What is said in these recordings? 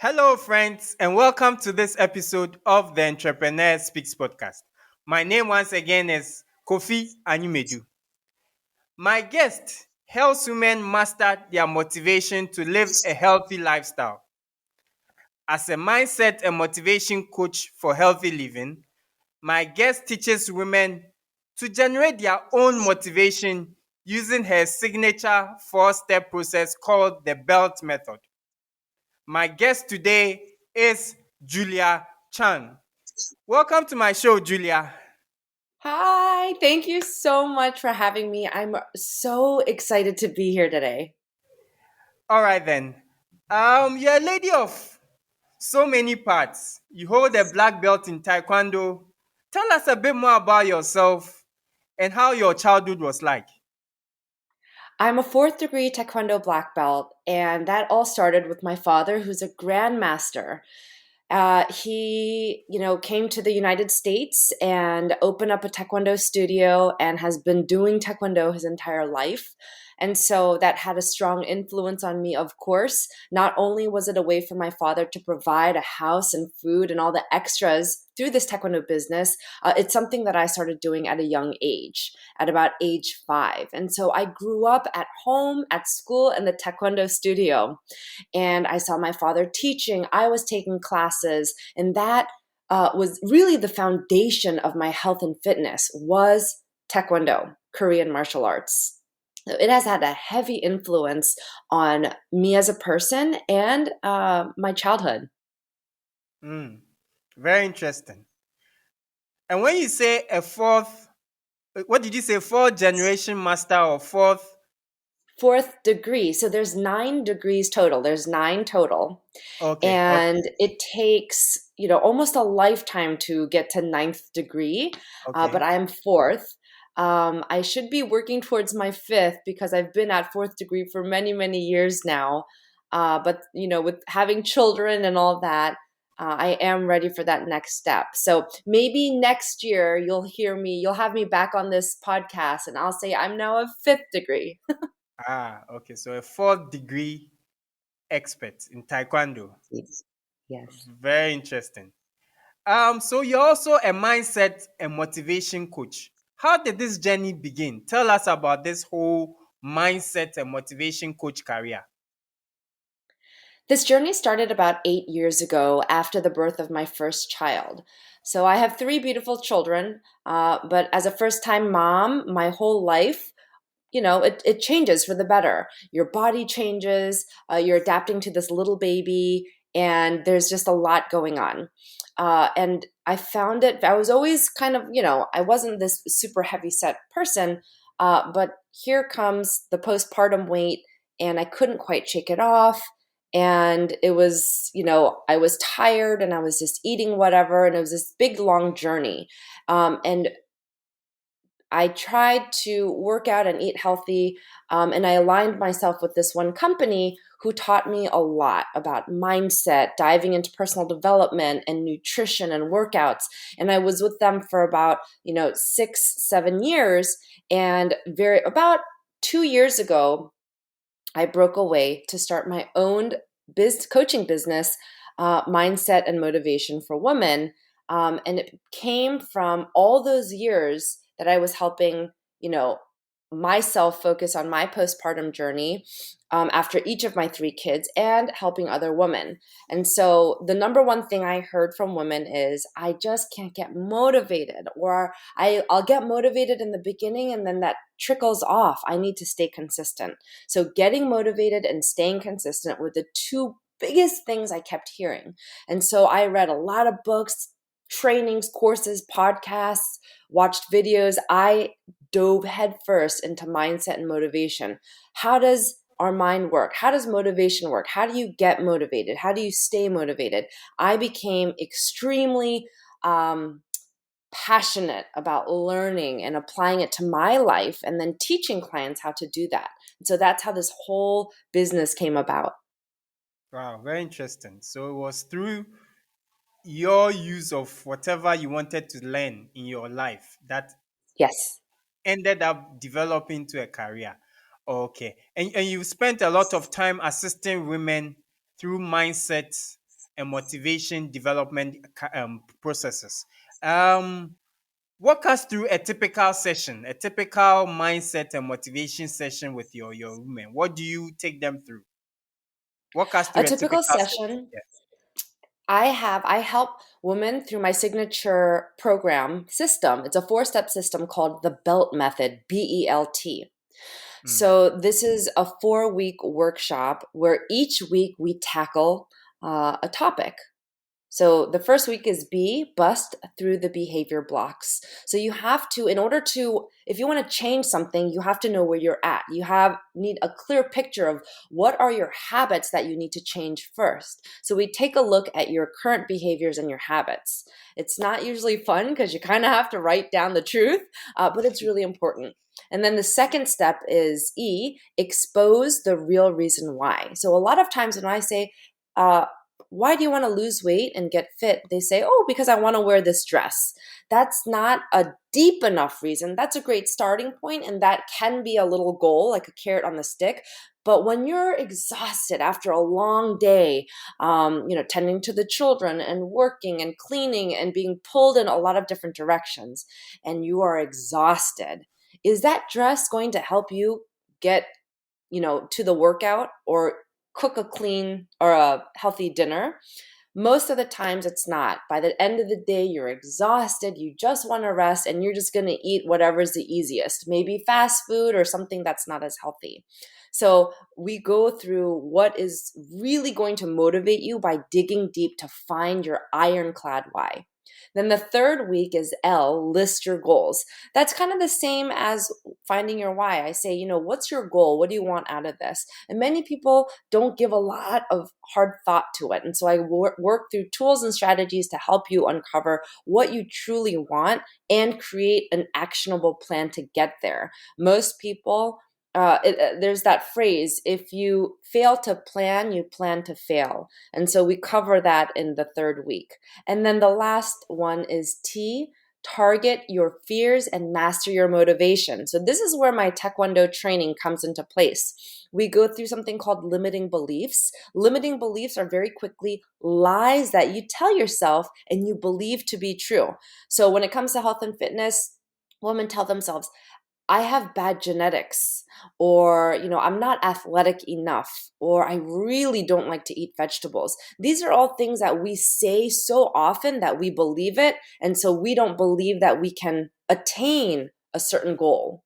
Hello, friends, and welcome to this episode of the Entrepreneur Speaks podcast. My name once again is Kofi Anyumedu. My guest helps women master their motivation to live a healthy lifestyle. As a mindset and motivation coach for healthy living, my guest teaches women to generate their own motivation using her signature four-step process called the BELT method. My guest today is Julia Chang. Welcome to my show, Julia. Hi, thank you so much for having me. I'm so excited to be here today. All right then. You're a lady of so many parts. You hold a black belt in Taekwondo. Tell us a bit more about yourself and how your childhood was like. I'm a fourth degree Taekwondo black belt, and that all started with my father, who's a grandmaster. He came to the United States and opened up a Taekwondo studio and has been doing Taekwondo his entire life. And so that had a strong influence on me, of course. Not only was it a way for my father to provide a house and food and all the extras through this Taekwondo business, it's something that I started doing at a young age, at about age 5. And so I grew up at home, at school, in the Taekwondo studio, and I saw my father teaching. I was taking classes, and that was really the foundation of my health and fitness was Taekwondo, Korean martial arts. It has had a heavy influence on me as a person and my childhood. Mm, very interesting. And when you say a fourth, what did you say? Fourth generation master or fourth? Fourth degree. So there's 9 degrees total. There's 9 total. Okay, And okay, it takes, almost a lifetime to get to ninth degree, but okay. I'm fourth. I should be working towards my fifth because I've been at fourth degree for many, many years now. But with having children and all that, I am ready for that next step. So maybe next year you'll have me back on this podcast and I'll say I'm now a fifth degree. Okay. So a fourth degree expert in Taekwondo. Yes. Very interesting. So you're also a mindset and motivation coach. How did this journey begin? Tell us about this whole mindset and motivation coach career. This journey started about 8 years ago after the birth of my first child. So I have 3 beautiful children, but as a first time mom, my whole life, it changes for the better. Your body changes, you're adapting to this little baby, and there's just a lot going on. And I found it, I was always kind of, I wasn't this super heavy set person, but here comes the postpartum weight, and I couldn't quite shake it off. And it was, I was tired and I was just eating whatever. And it was this big, long journey. And I tried to work out and eat healthy, and I aligned myself with this one company who taught me a lot about mindset, diving into personal development and nutrition and workouts. And I was with them for about 6, 7 years, and very about 2 years ago, I broke away to start my own coaching business, mindset and motivation for women. And it came from all those years that I was helping, you know, myself focus on my postpartum journey after each of my 3 kids and helping other women. And so the number one thing I heard from women is I just can't get motivated, or I'll get motivated in the beginning and then that trickles off. I need to stay consistent. So getting motivated and staying consistent were the two biggest things I kept hearing. And so I read a lot of books, trainings, courses, podcasts, watched videos. I dove headfirst into mindset and motivation. How does our mind work? How does motivation work? How do you get motivated? How do you stay motivated? I became extremely passionate about learning and applying it to my life and then teaching clients how to do that. And so that's how this whole business came about. Wow, very interesting. So it was through your use of whatever you wanted to learn in your life that Yes. ended up developing to a career. Okay. And you spent a lot of time assisting women through mindset. and motivation development processes. Um, Walk us through a typical session, a typical mindset and motivation session with your women. What do you take them through? Walk us A through a typical typical session. session Yeah. I help women through my signature program system. It's a four-step system called the BELT method, BELT. Mm, So this is a 4-week workshop where each week we tackle a topic. So the first week is B, bust through the behavior blocks. So you have to, in order to, if you want to change something, you have to know where you're at. Need a clear picture of what are your habits that you need to change first. So we take a look at your current behaviors and your habits. It's not usually fun because you kind of have to write down the truth, but it's really important. And then the second step is E, expose the real reason why. So a lot of times when I say, uh, why do you want to lose weight and get fit? They say, oh, because I want to wear this dress. That's not a deep enough reason. That's a great starting point, and that can be a little goal, like a carrot on the stick. But when you're exhausted after a long day, tending to the children and working and cleaning and being pulled in a lot of different directions, and you are exhausted, is that dress going to help you get to the workout or cook a clean or a healthy dinner? Most of the times it's not. By the end of the day, you're exhausted, you just want to rest, and you're just going to eat whatever's the easiest, maybe fast food or something that's not as healthy. So we go through what is really going to motivate you by digging deep to find your ironclad why. Then the third week is L, list your goals. That's kind of the same as finding your why. I say, what's your goal? What do you want out of this? And many people don't give a lot of hard thought to it. And so I work through tools and strategies to help you uncover what you truly want and create an actionable plan to get there. Most people, there's that phrase, if you fail to plan, you plan to fail. And so we cover that in the third week. And then the last one is T, target your fears and master your motivation. So this is where my Taekwondo training comes into place. We go through something called limiting beliefs. Limiting beliefs are very quickly lies that you tell yourself and you believe to be true. So when it comes to health and fitness, women tell themselves, I have bad genetics, or, I'm not athletic enough, or I really don't like to eat vegetables. These are all things that we say so often that we believe it. And so we don't believe that we can attain a certain goal.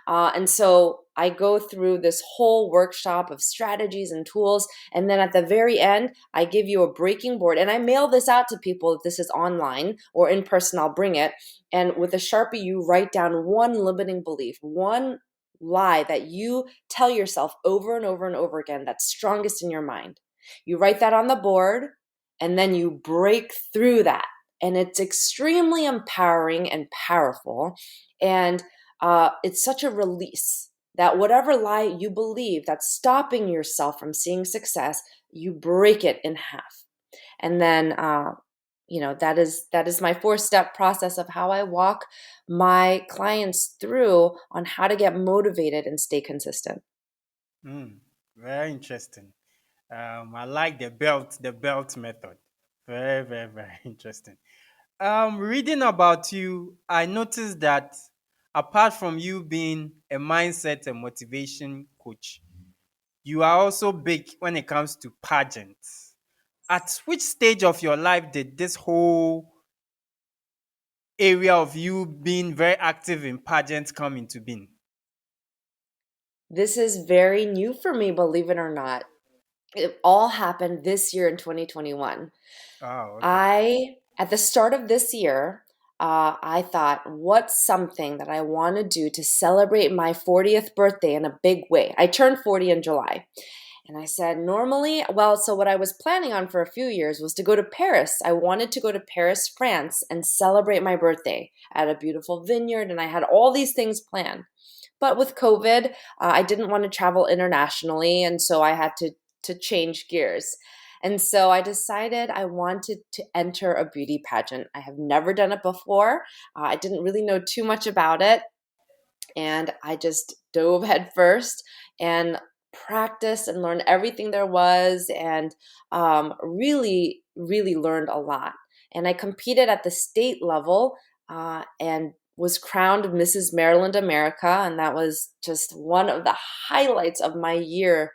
And so I go through this whole workshop of strategies and tools. And then at the very end, I give you a breaking board. And I mail this out to people if this is online or in person, I'll bring it. And with a Sharpie, you write down one limiting belief, one lie that you tell yourself over and over and over again that's strongest in your mind. You write that on the board and then you break through that. And it's extremely empowering and powerful. And it's such a release that whatever lie you believe that's stopping yourself from seeing success, you break it in half. And then, that is my 4-step process of how I walk my clients through on how to get motivated and stay consistent. mm, very interesting. I like the belt method. Very, very, very interesting. Reading about you, I noticed that apart from you being a mindset and motivation coach, you are also big when it comes to pageants. At which stage of your life did this whole area of you being very active in pageants come into being? This is very new for me, believe it or not. It all happened this year in 2021. Oh, okay. At the start of this year, I thought, what's something that I want to do to celebrate my 40th birthday in a big way? I turned 40 in July. And I said, so what I was planning on for a few years was to go to Paris. I wanted to go to Paris, France, and celebrate my birthday at a beautiful vineyard. And I had all these things planned. But with COVID, I didn't want to travel internationally. And so I had to change gears. And so I decided I wanted to enter a beauty pageant. I have never done it before. I didn't really know too much about it. And I just dove headfirst and practiced and learned everything there was, and really really learned a lot. And I competed at the state level and was crowned Mrs. Maryland America. And that was just one of the highlights of my year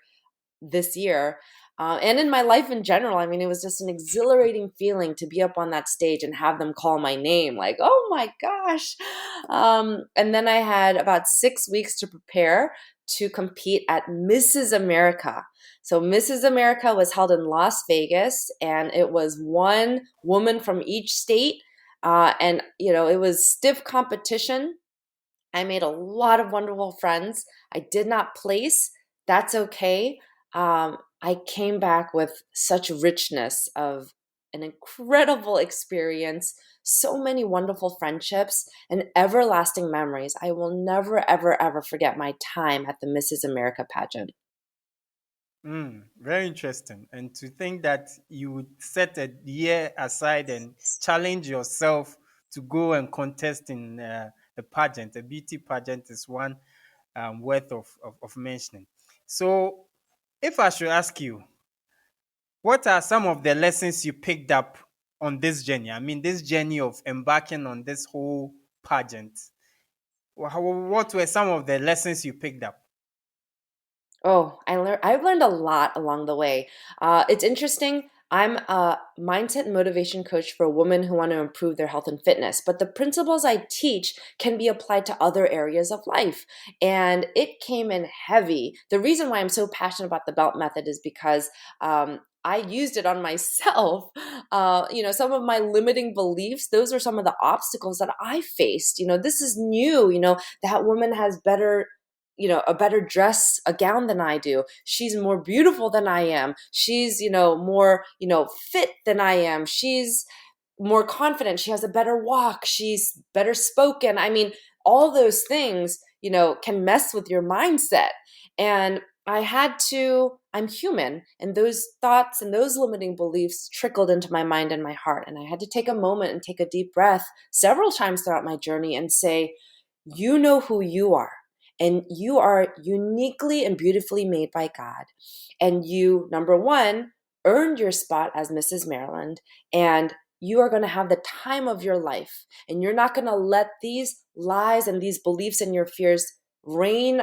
this year. And in my life in general, I mean, it was just an exhilarating feeling to be up on that stage and have them call my name, like, oh my gosh. And then I had about 6 weeks to prepare to compete at Mrs. America. So Mrs. America was held in Las Vegas, and it was one woman from each state. It was stiff competition. I made a lot of wonderful friends. I did not place. That's okay. I came back with such richness of an incredible experience, so many wonderful friendships, and everlasting memories. I will never, ever, ever forget my time at the Mrs. America pageant. Very interesting. And to think that you would set a year aside and challenge yourself to go and contest in a pageant, a beauty pageant, is one worth of mentioning. So, if I should ask you, what are some of the lessons you picked up on this journey? I mean, this journey of embarking on this whole pageant. What were some of the lessons you picked up? Oh, I've learned a lot along the way. It's interesting. I'm a mindset and motivation coach for women who want to improve their health and fitness, but the principles I teach can be applied to other areas of life. And it came in heavy. The reason why I'm so passionate about the belt method is because I used it on myself. Some of my limiting beliefs, those are some of the obstacles that I faced. This is new. That woman has a better dress, a gown than I do. She's more beautiful than I am. She's, more, fit than I am. She's more confident. She has a better walk. She's better spoken. I mean, all those things, can mess with your mindset. And I'm human. And those thoughts and those limiting beliefs trickled into my mind and my heart. And I had to take a moment and take a deep breath several times throughout my journey and say, you know who you are. And you are uniquely and beautifully made by God. And you, number one, earned your spot as Mrs. Maryland. And you are going to have the time of your life. And you're not going to let these lies and these beliefs and your fears reign,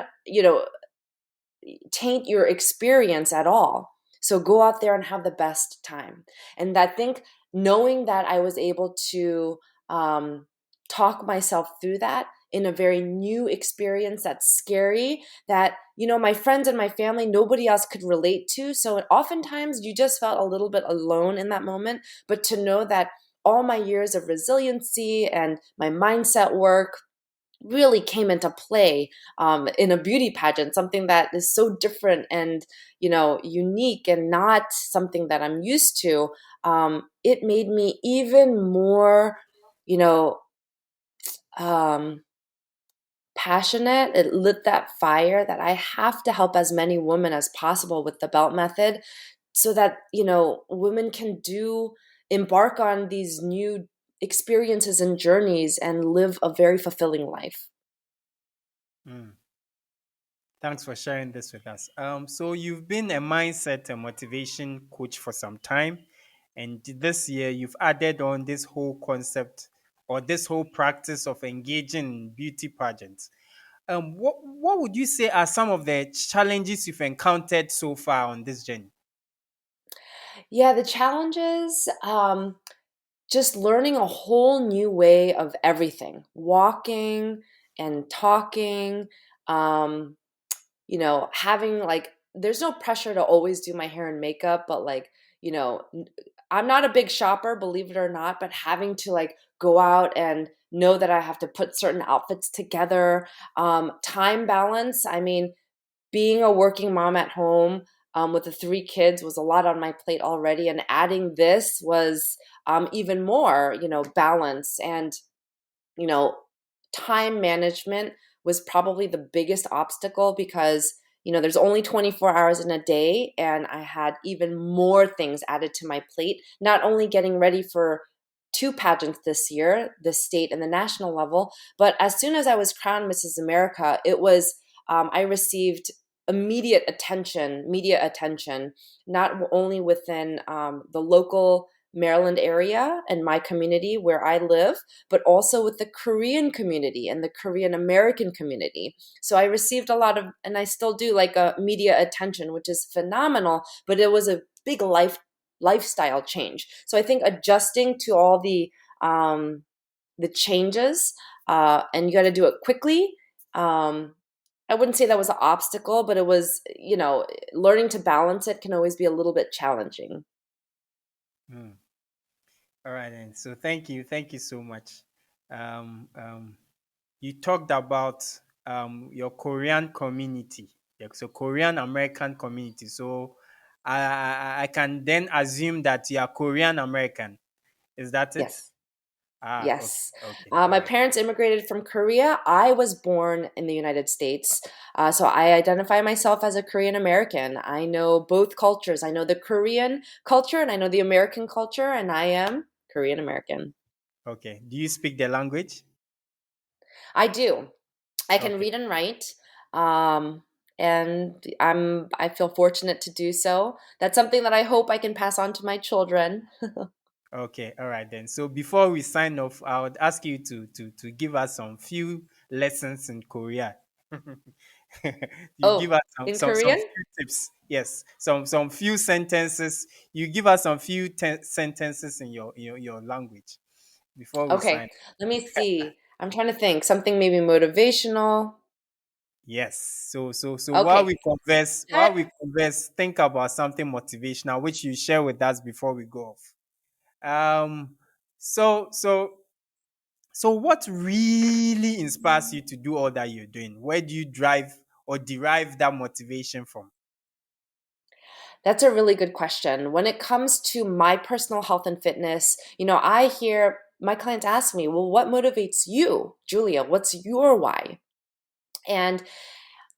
taint your experience at all. So go out there and have the best time. And I think knowing that I was able to talk myself through that in a very new experience that's scary, that, my friends and my family, nobody else could relate to. So oftentimes you just felt a little bit alone in that moment. But to know that all my years of resiliency and my mindset work really came into play in a beauty pageant, something that is so different and unique and not something that I'm used to. It made me even more you know um, passionate. It lit that fire that I have to help as many women as possible with the belt method, so that women can embark on these new experiences and journeys and live a very fulfilling life. Mm. Thanks for sharing this with us. So you've been a mindset and motivation coach for some time, and this year you've added on this whole concept or this whole practice of engaging in beauty pageants. What would you say are some of the challenges you've encountered so far on this journey? Yeah, the challenges, just learning a whole new way of everything, walking and talking, um, having like, there's no pressure to always do my hair and makeup, but like, you know, n- I'm not a big shopper, believe it or not, but having to like go out and know that I have to put certain outfits together, time balance. I mean, being a working mom at home with the three kids was a lot on my plate already, and adding this was even more, balance and you know, time management was probably the biggest obstacle because, there's only 24 hours in a day, and I had even more things added to my plate, not only getting ready for two pageants this year, the state and the national level, but as soon as I was crowned Mrs. America, I received immediate attention, media attention, not only within the local Maryland area and my community where I live, but also with the Korean community and the Korean American community. So I received a lot of, and I still do, like a media attention, which is phenomenal, but it was a big lifestyle change. So I think adjusting to all the changes, and you got to do it quickly. I wouldn't say that was an obstacle, but it was, learning to balance it can always be a little bit challenging. Mm. All right, then. So thank you so much. Um, um, you talked about your Korean community, yeah, so Korean American community. So I can then assume that you are Korean American. Is that it? Yes. Ah, okay, Yes. okay, all My right, parents immigrated from Korea. I was born in the United States. So I identify myself as a Korean American. I know both cultures. I know the Korean culture and I know the American culture, and I am Korean American. okay. Do you speak the language? I do. I can Okay, read and write. Um, and I feel fortunate to do so. That's something that I hope I can pass on to my children. okay, all right then. So before we sign off, I would ask you to give us some few lessons in Korea. You give Oh, us in some Korean? few tips. Yes, some few sentences. You give us some few sentences in your language before we Okay, sign. let me see. I'm trying to think. Something maybe motivational. Yes. So Okay. while we converse, think about something motivational which you share with us before we go off. Um. So so So, what really inspires you to do all that you're doing? Where do you drive or derive that motivation from? That's a really good question. When it comes to my personal health and fitness, I hear my clients ask me, well, what motivates you, Julia? What's your why? And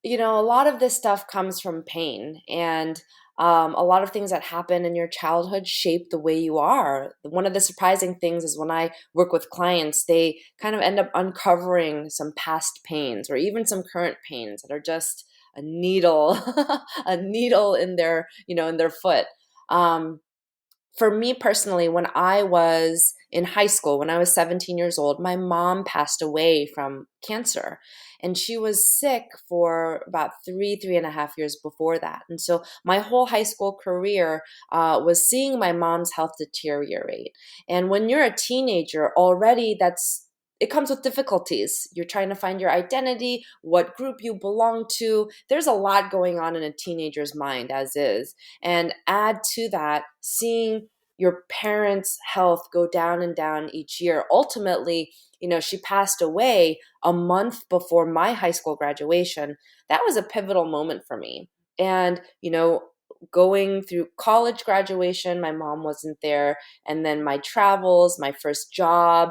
a lot of this stuff comes from pain, and a lot of things that happen in your childhood shape the way you are. One of the surprising things is when I work with clients, they kind of end up uncovering some past pains or even some current pains that are just a needle, a needle in their, in their foot. Um, for me personally, when I was in high school, when I was 17 years old, my mom passed away from cancer. And she was sick for about 3.5 years before that. And so my whole high school career was seeing my mom's health deteriorate. And when you're a teenager, already it comes with difficulties. You're trying to find your identity, what group you belong to. There's a lot going on in a teenager's mind, as is. And add to that, seeing your parents' health go down and down each year. Ultimately, she passed away a month before my high school graduation. That was a pivotal moment for me. And, going through college graduation, my mom wasn't there. And then my travels, my first job,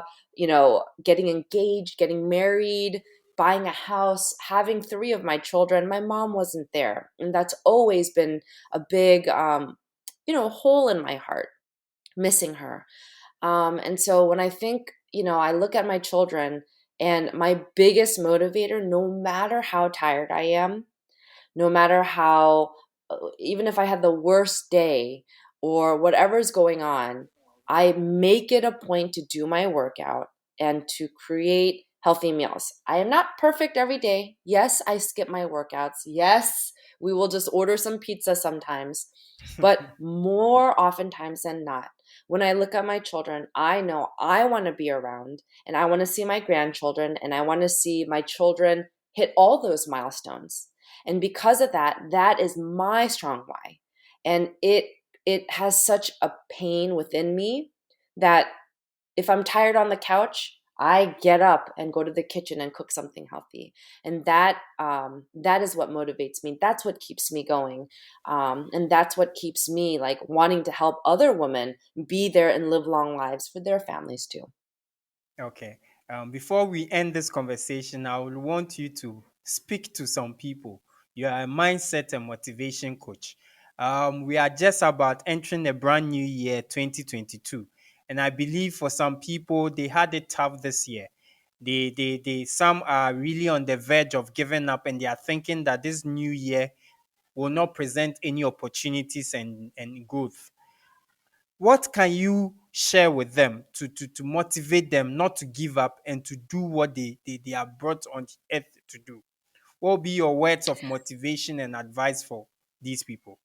getting engaged, getting married, buying a house, having three of my children, my mom wasn't there. And that's always been a big, hole in my heart, missing her. And so when I think, I look at my children, and my biggest motivator, no matter how tired I am, no matter how, even if I had the worst day or whatever's going on, I make it a point to do my workout and to create healthy meals. I am not perfect every day. Yes, I skip my workouts. Yes, we will just order some pizza sometimes, but more oftentimes than not, when I look at my children, I know I want to be around, and I want to see my grandchildren, and I want to see my children hit all those milestones. And because of that, that is my strong why. And it has such a pain within me that if I'm tired on the couch, I get up and go to the kitchen and cook something healthy. And that is what motivates me. That's what keeps me going. And that's what keeps me like wanting to help other women be there and live long lives for their families too. Okay. Before we end this conversation, I would want you to speak to some people. You are a mindset and motivation coach. We are just about entering a brand new year, 2022. And I believe for some people, they had it tough this year. Some are really on the verge of giving up, and they are thinking that this new year will not present any opportunities and growth. What can you share with them to motivate them not to give up and to do what they are brought on the earth to do? What will be your words of motivation and advice for these people?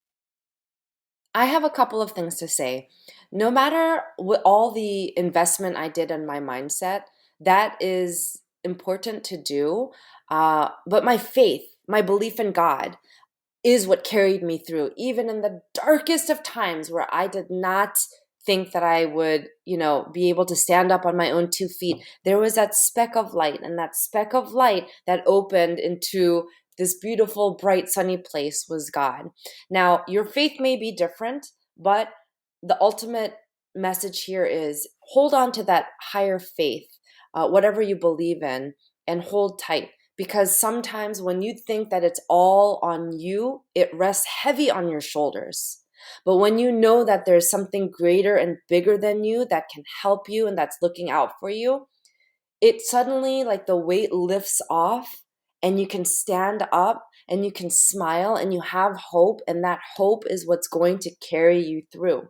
I have a couple of things to say. No matter what all the investment I did in my mindset, that is important to do. But my faith, my belief in God, is what carried me through, even in the darkest of times where I did not think that I would, be able to stand up on my own 2 feet. There was that speck of light, and that speck of light that opened into this beautiful, bright, sunny place was God. Now, your faith may be different, but the ultimate message here is hold on to that higher faith, whatever you believe in, and hold tight, because sometimes when you think that it's all on you, it rests heavy on your shoulders. But when you know that there's something greater and bigger than you that can help you and that's looking out for you, it suddenly, like, the weight lifts off, and you can stand up and you can smile and you have hope, and that hope is what's going to carry you through.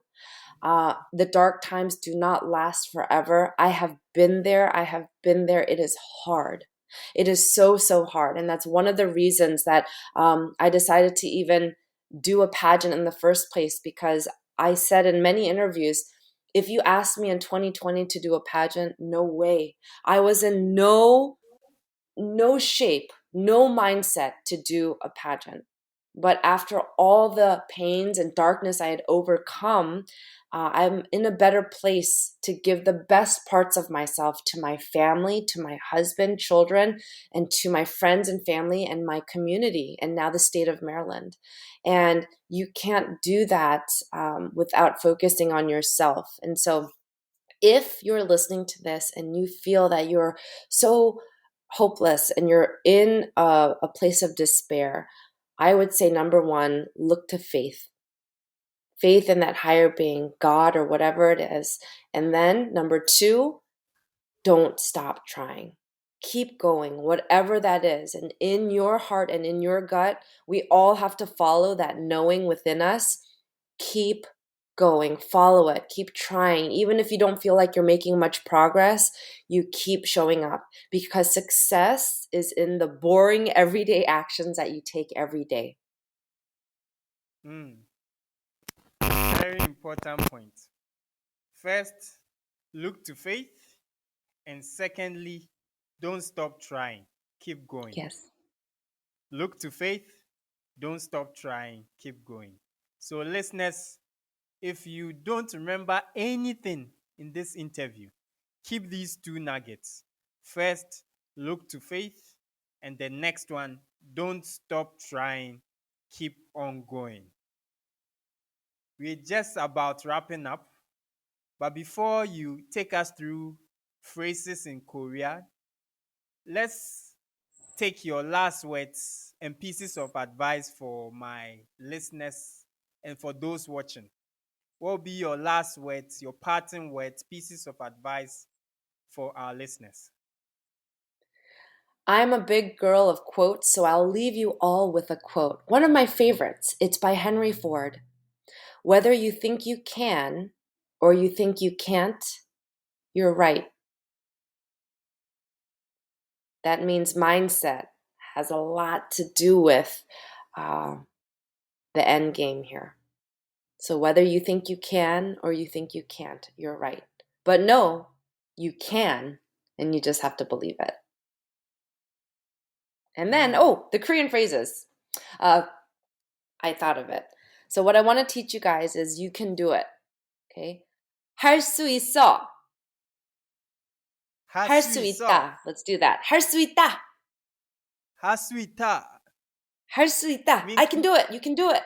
The dark times do not last forever. I have been there. I have been there. It is hard. It is so, so hard. And that's one of the reasons that I decided to even do a pageant in the first place, because I said in many interviews, if you asked me in 2020 to do a pageant, no way. I was in no shape, no mindset to do a pageant. But after all the pains and darkness I had overcome, I'm in a better place to give the best parts of myself to my family, to my husband, children, and to my friends and family and my community, and now the state of Maryland. And you can't do that without focusing on yourself. And so, if you're listening to this and you feel that you're so hopeless and you're in a place of despair, I would say number one, look to faith. Faith in that higher being, God or whatever it is. And then number two, don't stop trying. Keep going, whatever that is. And in your heart and in your gut, we all have to follow that knowing within us. Keep going, follow it, keep trying. Even if you don't feel like you're making much progress, you keep showing up, because success is in the boring everyday actions that you take every day. Mm, very important point. First, look to faith. And secondly, don't stop trying. Keep going. Yes. Look to faith. Don't stop trying. Keep going. So, listeners, if you don't remember anything in this interview, keep these two nuggets. First, look to faith. And the next one, don't stop trying. Keep on going. We're just about wrapping up. But before you take us through phrases in Korea, let's take your last words and pieces of advice for my listeners and for those watching. What will be your last words, your parting words, pieces of advice for our listeners? I'm a big girl of quotes, so I'll leave you all with a quote. One of my favorites. It's by Henry Ford. Whether you think you can or you think you can't, you're right. That means mindset has a lot to do with uh, the end game here. So whether you think you can or you think you can't, you're right. But no, you can, and you just have to believe it. And then, Mm. oh, the Korean phrases. Uh, I thought of it. So what I want to teach you guys is you can do it. Okay? 할 수 있어. 할 수 Hasui-so. 있다. Let's do that. 할 수 있다. Hasuita 할 수 있다. I means can you do it. You can do it.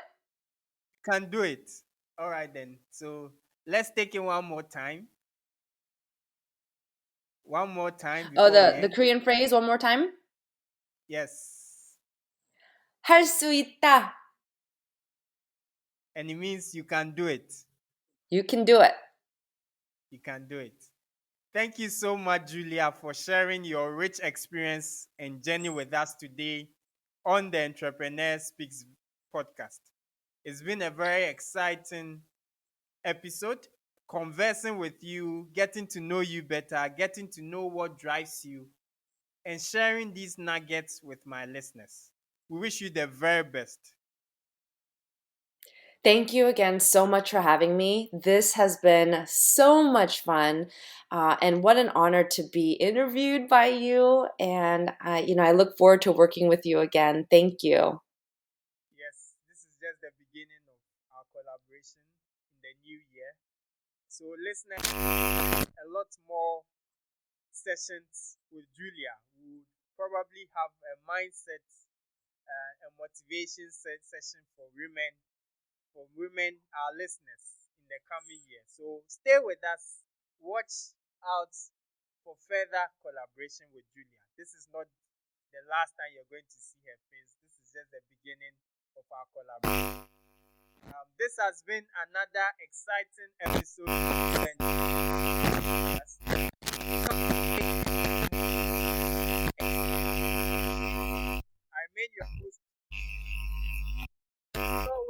can do it. All right, then. So let's take it one more time. One more time Oh, before we the end. Korean phrase one more time. Yes. 할 수 있다. And it means you can do it. You can do it. You can do it. Thank you so much, Julia, for sharing your rich experience and journey with us today on the Entrepreneur Speaks podcast. It's been a very exciting episode, conversing with you, getting to know you better, getting to know what drives you, and sharing these nuggets with my listeners. We wish you the very best. Thank you again so much for having me. This has been so much fun, and what an honor to be interviewed by you. And I look forward to working with you again. Thank you. Yes, this is just the beginning of our collaboration in the new year. So, listeners, a lot more sessions with Julia. We would probably have a mindset, a motivation session for women, our listeners, in the coming year. So stay with us. Watch out for further collaboration with Julia. This is not the last time you're going to see her face. This is just the beginning of our collaboration. This has been another exciting episode of the I made your host. So